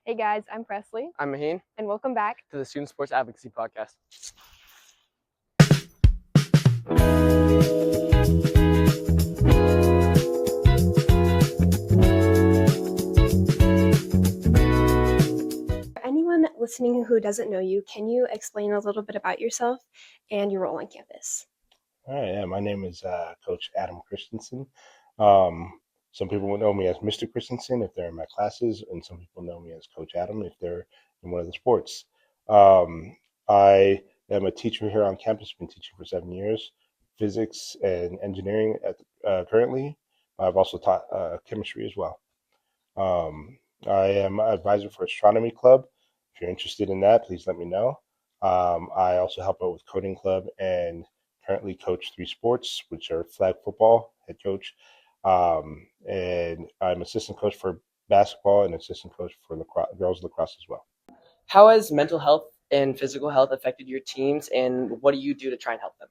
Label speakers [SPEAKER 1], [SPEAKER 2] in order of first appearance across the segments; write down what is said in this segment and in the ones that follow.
[SPEAKER 1] Hey guys, I'm Presley,
[SPEAKER 2] I'm Mahin
[SPEAKER 1] and welcome back
[SPEAKER 2] to the Student Sports Advocacy Podcast.
[SPEAKER 1] For anyone listening who doesn't know you, can you explain a little bit about yourself and your role on campus?
[SPEAKER 3] All right, yeah, my name is Coach Adam Christensen. Some people will know me as Mr. Christensen if they're in my classes, and some people know me as Coach Adam if they're in one of the sports. I am a teacher here on campus, been teaching for 7 years, physics and engineering currently. I've also taught chemistry as well. I am an advisor for Astronomy Club. If you're interested in that, please let me know. I also help out with Coding Club and currently coach three sports, which are flag football, head coach, and I'm assistant coach for basketball and assistant coach for girls lacrosse as well.
[SPEAKER 2] How has mental health and physical health affected your teams, and what do you do to try and help them?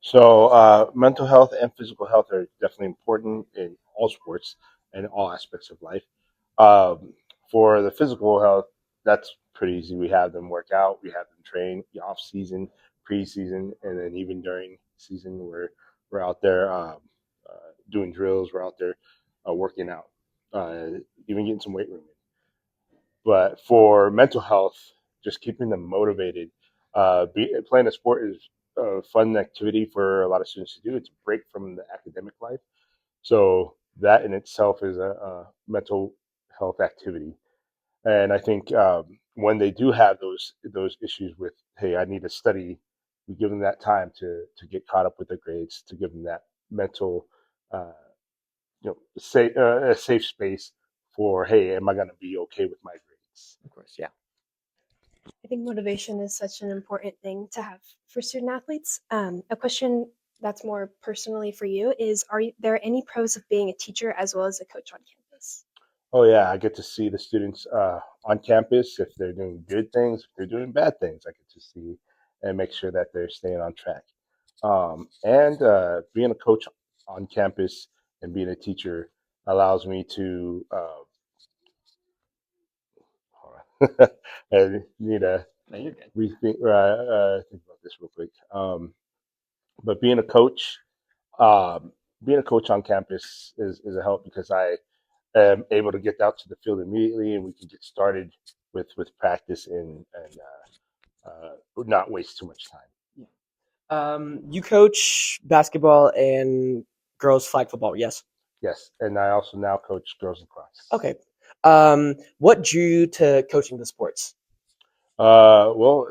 [SPEAKER 3] So, mental health and physical health are definitely important in all sports and all aspects of life. Um, for the physical health, that's pretty easy. We have them work out, we have them train off season, preseason, and then even during season, we're out there doing drills. We're out there working out, even getting some weight room in. But for mental health, just keeping them motivated. Playing a sport is a fun activity for a lot of students to do. It's a break from the academic life. So that in itself is a mental health activity. And I think when they do have those issues with, hey, I need to study, we give them that time to get caught up with their grades, to give them that mental, uh, a safe space for, hey, am I going to be okay with my grades?
[SPEAKER 2] Of course, yeah.
[SPEAKER 1] I think motivation is such an important thing to have for student athletes. A question that's more personally for you is, there any pros of being a teacher as well as a coach on campus?
[SPEAKER 3] Oh yeah, I get to see the students on campus if they're doing good things, if they're doing bad things. I get to see and make sure that they're staying on track. And being a coach on campus and being a teacher allows me to hold on. I need to
[SPEAKER 2] No, you're good.
[SPEAKER 3] think about this real quick. But um, being a coach on campus is a help because I am able to get out to the field immediately, and we can get started with practice and not waste too much time.
[SPEAKER 2] You coach basketball and girls flag football, yes?
[SPEAKER 3] Yes, and I also now coach girls lacrosse.
[SPEAKER 2] Okay. What drew you to coaching the sports?
[SPEAKER 3] Well,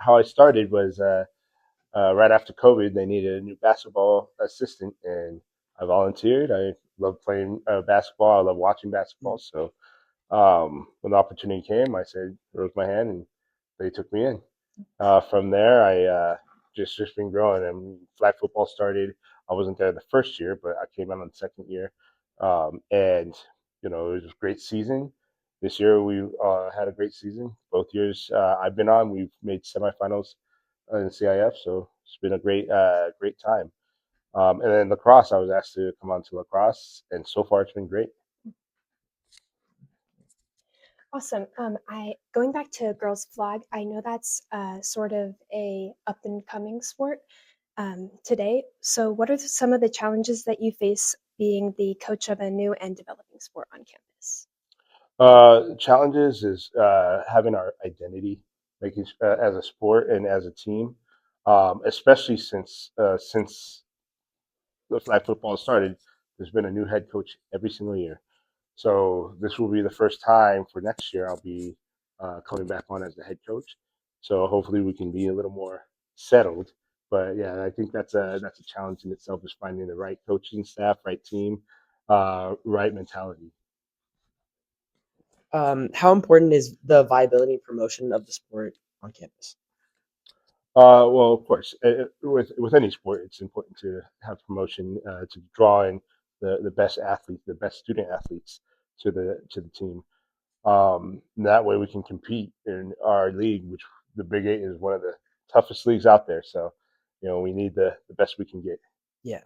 [SPEAKER 3] how I started was right after COVID, they needed a new basketball assistant, and I volunteered. I love playing basketball. I love watching basketball. So when the opportunity came, I said, raised my hand, and they took me in. From there, I just been growing. And flag football started. I wasn't there the first year, but I came out on the second year, and it was a great season. This year we had a great season. Both years I've been on, we've made semifinals in CIF, so it's been a great time. And then lacrosse, I was asked to come on to lacrosse, and so far it's been great.
[SPEAKER 1] Awesome. I going back to girls flag. I know that's sort of a up and coming sport today. So, what are some of the challenges that you face being the coach of a new and developing sport on campus?
[SPEAKER 3] Challenges is having our identity, making as a sport and as a team, especially since the flag football started. There's been a new head coach every single year, so this will be the first time for next year. I'll be coming back on as the head coach, so hopefully we can be a little more settled. But yeah, I think that's a challenge in itself is finding the right coaching staff, right team, right mentality.
[SPEAKER 2] How important is the viability and promotion of the sport on campus?
[SPEAKER 3] Well, of course, with any sport, it's important to have promotion to draw in the best athletes, the best student athletes to the team. That way, we can compete in our league, which the Big Eight is one of the toughest leagues out there. So, we need the best we can get.
[SPEAKER 2] Yeah.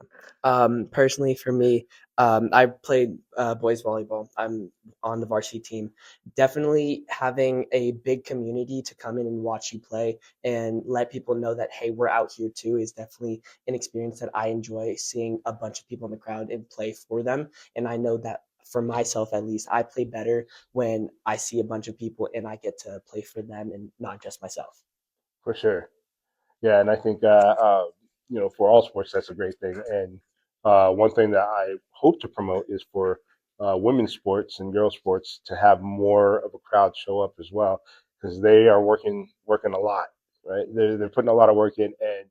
[SPEAKER 2] Personally, for me, I played boys volleyball. I'm on the varsity team. Definitely having a big community to come in and watch you play and let people know that, hey, we're out here too is definitely an experience that I enjoy seeing a bunch of people in the crowd and play for them. And I know that for myself, at least, I play better when I see a bunch of people and I get to play for them and not just myself.
[SPEAKER 3] For sure. Yeah, and I think for all sports that's a great thing. And one thing that I hope to promote is for women's sports and girls sports to have more of a crowd show up as well, because they are working a lot, right? They're putting a lot of work in, and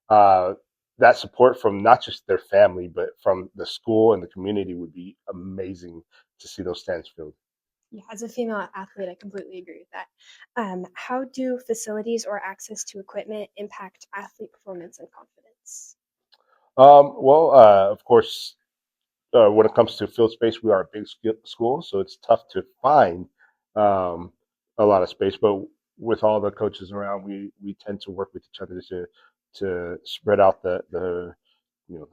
[SPEAKER 3] uh, that support from not just their family but from the school and the community would be amazing to see those stands filled.
[SPEAKER 1] Yeah, as a female athlete, I completely agree with that. How do facilities or access to equipment impact athlete performance and confidence?
[SPEAKER 3] Of course, when it comes to field space, we are a big school, so it's tough to find um, a lot of space. But with all the coaches around, we tend to work with each other to spread out the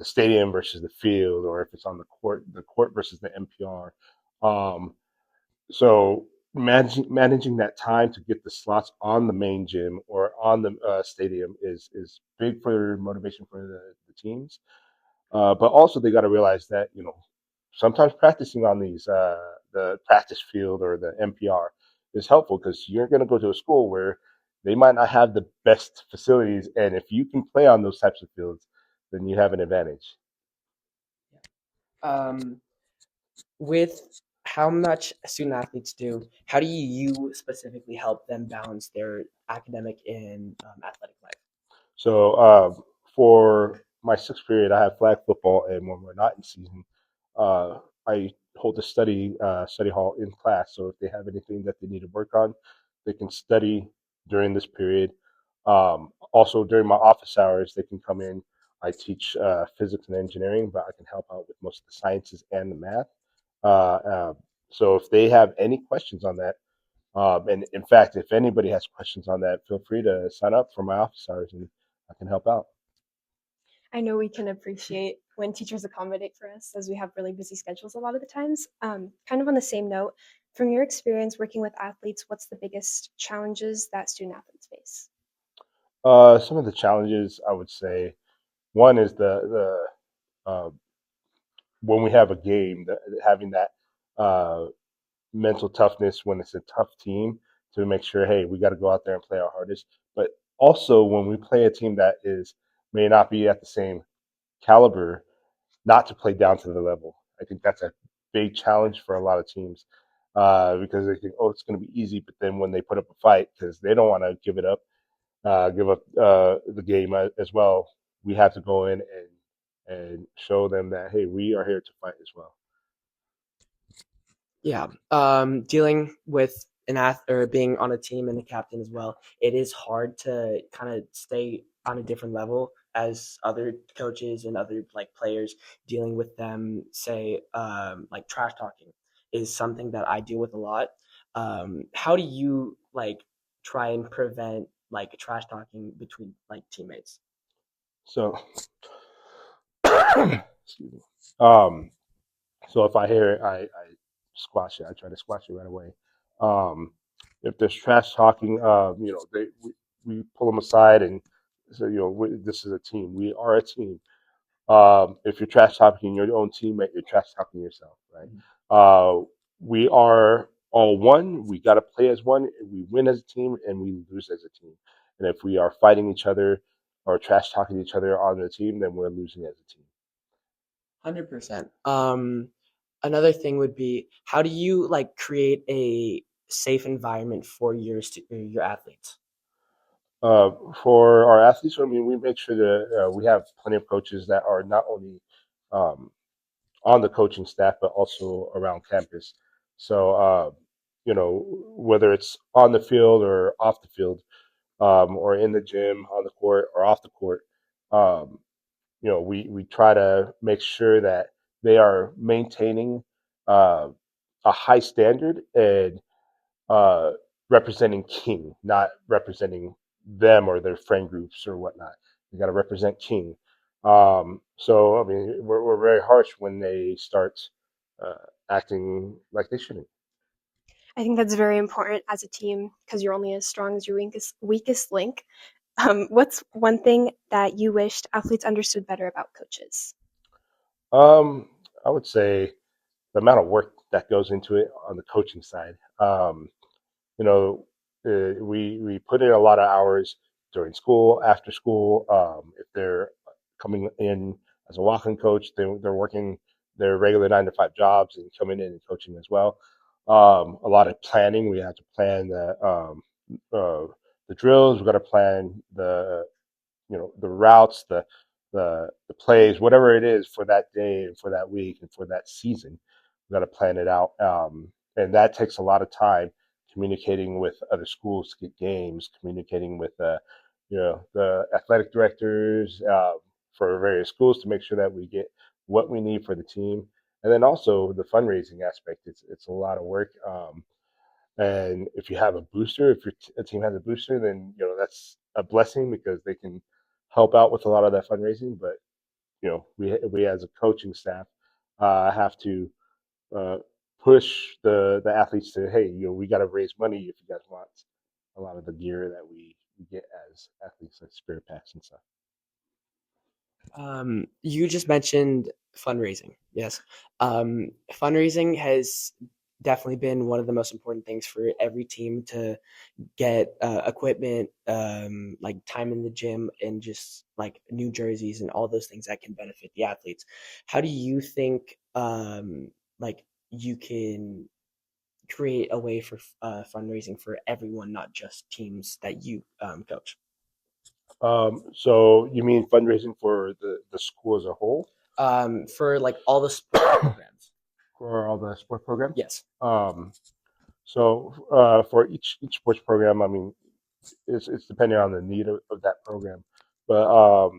[SPEAKER 3] stadium versus the field, or if it's on the court versus the NPR. Um, so managing that time to get the slots on the main gym or on the stadium is big for motivation for the teams. But also they got to realize that sometimes practicing on the practice field or the NPR is helpful because you're going to go to a school where they might not have the best facilities, and if you can play on those types of fields, then you have an advantage.
[SPEAKER 2] Um, with how much student athletes do, how do you specifically help them balance their academic and athletic life?
[SPEAKER 3] So for my sixth period, I have flag football, and when we're not in season, I hold a study hall in class. So if they have anything that they need to work on, they can study during this period. Also during my office hours, they can come in. I teach physics and engineering, but I can help out with most of the sciences and the math. Uh, uh, so if they have any questions on that, and in fact, if anybody has questions on that, feel free to sign up for my office hours and I can help out.
[SPEAKER 1] I know we can appreciate when teachers accommodate for us as we have really busy schedules a lot of the times. Kind of on the same note, from your experience working with athletes, what's the biggest challenges that student athletes face?
[SPEAKER 3] Some of the challenges I would say one is the when we have a game, having that uh, mental toughness when it's a tough team to make sure, hey, we got to go out there and play our hardest. But also when we play a team that is may not be at the same caliber, not to play down to the level. I think that's a big challenge for a lot of teams because they think, oh, it's going to be easy. But then when they put up a fight, because they don't want to give up the game as well, we have to go in and show them that, hey, we are here to fight as well.
[SPEAKER 2] Yeah, dealing with an or being on a team and a captain as well, it is hard to kind of stay on a different level as other coaches and other like players. Dealing with them, say, like trash talking, is something that I deal with a lot. How do you like try and prevent like trash talking between like teammates?
[SPEAKER 3] So, excuse me. Um, so if I hear it, I squash it. I try to squash it right away. Um, if there's trash talking, we pull them aside and say, this is a team. We are a team. If you're trash talking your own teammate, you're trash talking yourself, right? Uh, we are all one. We got to play as one. We win as a team and we lose as a team. And if we are fighting each other or trash talking each other on the team, then we're losing as a team.
[SPEAKER 2] 100%. Another thing would be how do you like create a safe environment for your athletes?
[SPEAKER 3] Uh, for our athletes, I mean, we make sure that we have plenty of coaches that are not only um, on the coaching staff but also around campus. So, whether it's on the field or off the field, or in the gym, on the court, or off the court. Um, we try to make sure that they are maintaining uh, a high standard and uh, representing King, not representing them or their friend groups or whatnot. You got to represent King. So I mean, we're very harsh when they start uh, acting like they shouldn't.
[SPEAKER 1] I think that's very important as a team because you're only as strong as your weakest link. What's one thing that you wished athletes understood better about coaches?
[SPEAKER 3] Um, I would say the amount of work that goes into it on the coaching side. You know, we put in a lot of hours during school, after school. If they're coming in as a walk-in coach, they're working their regular 9 to 5 jobs and coming in and coaching as well. A lot of planning. We have to plan uh, the drills. We've got to plan the routes, the plays, whatever it is for that day and for that week and for that season. We've got to plan it out, and that takes a lot of time communicating with other schools to get games, communicating with the athletic directors for various schools to make sure that we get what we need for the team, and then also the fundraising aspect. It's a lot of work. And if you have a booster, if a team has a booster, then that's a blessing because they can help out with a lot of that fundraising. But we as a coaching staff have to uh, push the athletes to, hey, we got to raise money if you guys want a lot of the gear that we get as athletes, like spirit packs and stuff.
[SPEAKER 2] You just mentioned fundraising. Yes. Fundraising has definitely been one of the most important things for every team to get equipment, like time in the gym, and just like new jerseys and all those things that can benefit the athletes. How do you think like you can create a way for fundraising for everyone, not just teams that you coach?
[SPEAKER 3] So you mean fundraising for the school as a whole,
[SPEAKER 2] For like all the sports programs.
[SPEAKER 3] for all the sport programs?
[SPEAKER 2] Yes.
[SPEAKER 3] Um, so for each sports program, I mean, it's depending on the need of that program. But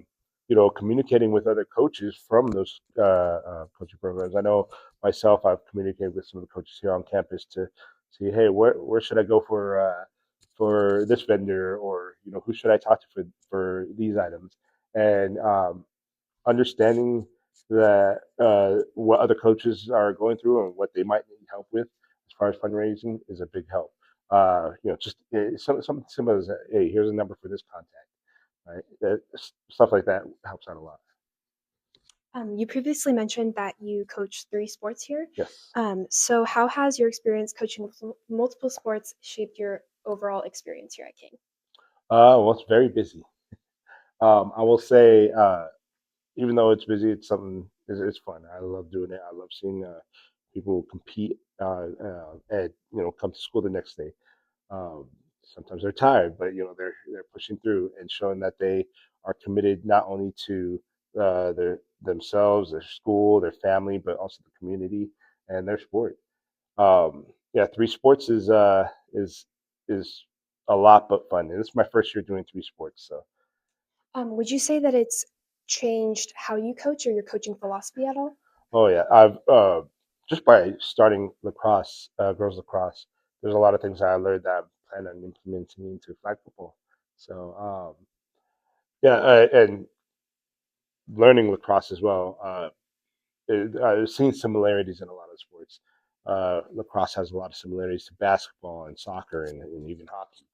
[SPEAKER 3] communicating with other coaches from those coaching programs. I know myself, I've communicated with some of the coaches here on campus to see, hey, where should I go for this vendor, or who should I talk to for these items, and understanding that what other coaches are going through and what they might need help with as far as fundraising is a big help. Just something simple as, hey, here's a number for this contact, right? Stuff like that helps out a lot.
[SPEAKER 1] You previously mentioned that you coach three sports here.
[SPEAKER 3] Yes.
[SPEAKER 1] So, how has your experience coaching multiple sports shaped your overall experience here at King?
[SPEAKER 3] Well, it's very busy. I will say, even though it's busy, it's something. It's fun. I love doing it. I love seeing people compete and come to school the next day. Um, Sometimes they're tired, but they're pushing through and showing that they are committed not only to their themselves, their school, their family, but also the community and their sport. Yeah, three sports is a lot but fun. And this is my first year doing three sports, so
[SPEAKER 1] Would you say that it's changed how you coach or your coaching philosophy at all?
[SPEAKER 3] oh yeah, I've just by starting lacrosse, girls lacrosse. There's a lot of things I learned that I plan on implementing into flag football. So yeah, and learning lacrosse as well. I've seen similarities in a lot of sports. Lacrosse has a lot of similarities to basketball and soccer and even hockey,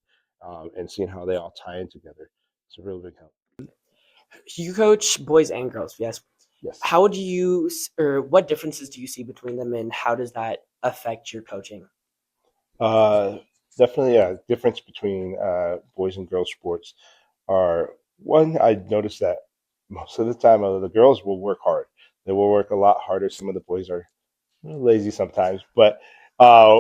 [SPEAKER 3] and seeing how they all tie in together. It's a real big help.
[SPEAKER 2] You coach boys and girls, yes.
[SPEAKER 3] Yes.
[SPEAKER 2] How do you, or what differences do you see between them, and how does that affect your coaching?
[SPEAKER 3] Uh, Definitely a difference between boys and girls sports are, one, I noticed that most of the time the girls will work hard. They will work a lot harder. Some of the boys are lazy sometimes, but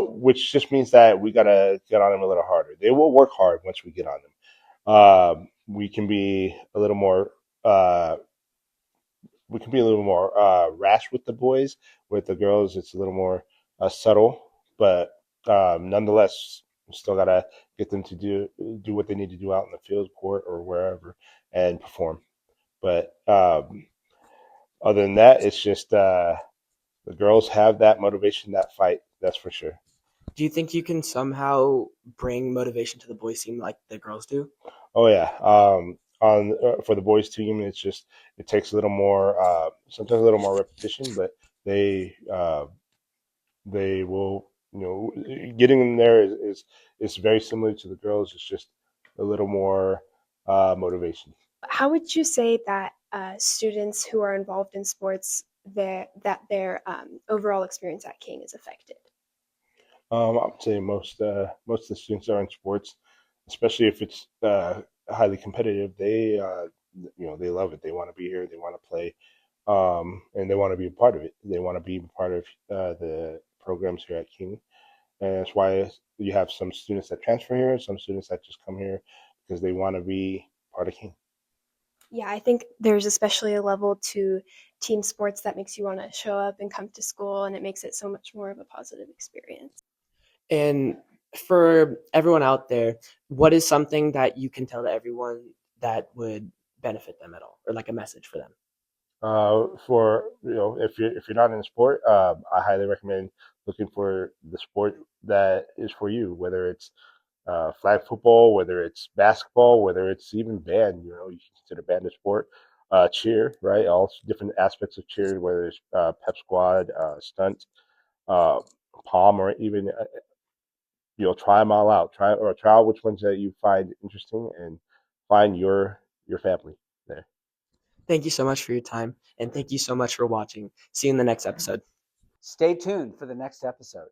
[SPEAKER 3] which just means that we gotta get on them a little harder. They will work hard once we get on them. We can be a little more uh, rash with the boys. With the girls, it's a little more subtle, but nonetheless, we still gotta get them to do what they need to do out in the field, court, or wherever, and perform. But other than that, it's just the girls have that motivation, that fight. That's for sure.
[SPEAKER 2] Do you think you can somehow bring motivation to the boys team like the girls do?
[SPEAKER 3] Oh yeah. on for the boys team. It's just it takes a little more, sometimes a little more repetition, but they will, getting them there is very similar to the girls. It's just a little more motivation.
[SPEAKER 1] How would you say that students who are involved in sports, their overall experience at King is affected?
[SPEAKER 3] I would say most of the students are in sports, especially if it's highly competitive. They love it. They want to be here. They want to play, and they want to be a part of it. They want to be a part of the programs here at King, and that's why you have some students that transfer here, some students that just come here because they want to be part of King.
[SPEAKER 1] Yeah, I think there's especially a level to team sports that makes you want to show up and come to school, and it makes it so much more of a positive experience.
[SPEAKER 2] And for everyone out there, what is something that you can tell to everyone that would benefit them at all, or like a message for them?
[SPEAKER 3] For if you're not in a sport, I highly recommend looking for the sport that is for you, whether it's flag football, whether it's basketball, whether it's even band. You can consider band a sport. Cheer, right? All different aspects of cheer, whether it's pep squad, stunt, uh, palm, or even try them all out. Try out which ones that you find interesting, and find your family there.
[SPEAKER 2] Thank you so much for your time, and thank you so much for watching. See you in the next episode.
[SPEAKER 4] Stay tuned for the next episode.